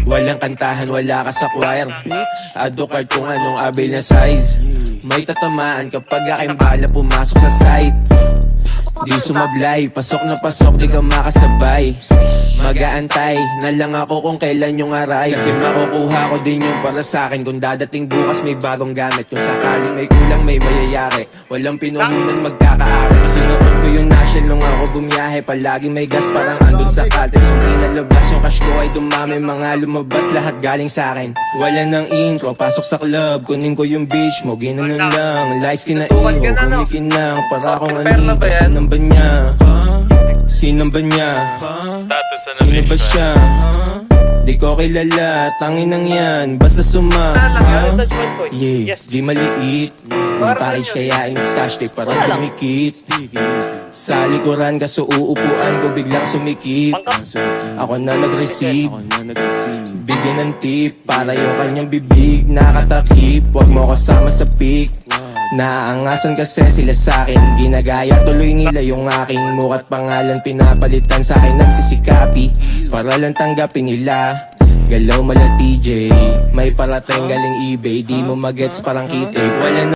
Walang kantahan, wala ka sa choir. Adukart kung anong abil na size. May tatamaan kapag aking bala pumasok sa site. Di sumablay, pasok na pasok, di ka makasabay. Mag-aantay na lang ako kung kailan yung aray. Kasi makukuha ko din yung para sa akin. Kung dadating bukas may bagong gamit. Kung sakaling may kulang may mayayari. Walang pinuhunan magkakaari. Sinuot ko yung national nung ako bumiyahe. Palagi may gas parang andun sa kate. So may nalabas yung cash ko ay dumami. Mga lumabas lahat galing sa akin. Wala nang intro, pasok sa club. Kunin ko yung bitch mo, ginanon lang. Lights kinaiho, kumikinang. Para akong anito, sinamba niya. Sinamba niya. Sino ba siya? Di ko kilala, tanginang yan. Basta yeah, di maliit. Yung package kaya yung stash tape parang dumikit. Sa likuran kaso uupuan ko biglang sumikip. Ako na nag-receive, bigyan ng tip para yung kanyang bibig nakatakip. Huwag mo kasama sa pic. Naaangasan kasi sila sa'kin. Ginagaya tuloy nila yung aking muka't pangalan. Pinapalitan sa'kin nagsisikapi para lang tanggapin nila. Galaw mala TJ, may parating galing eBay. Di mo magets parang kitip. Wala na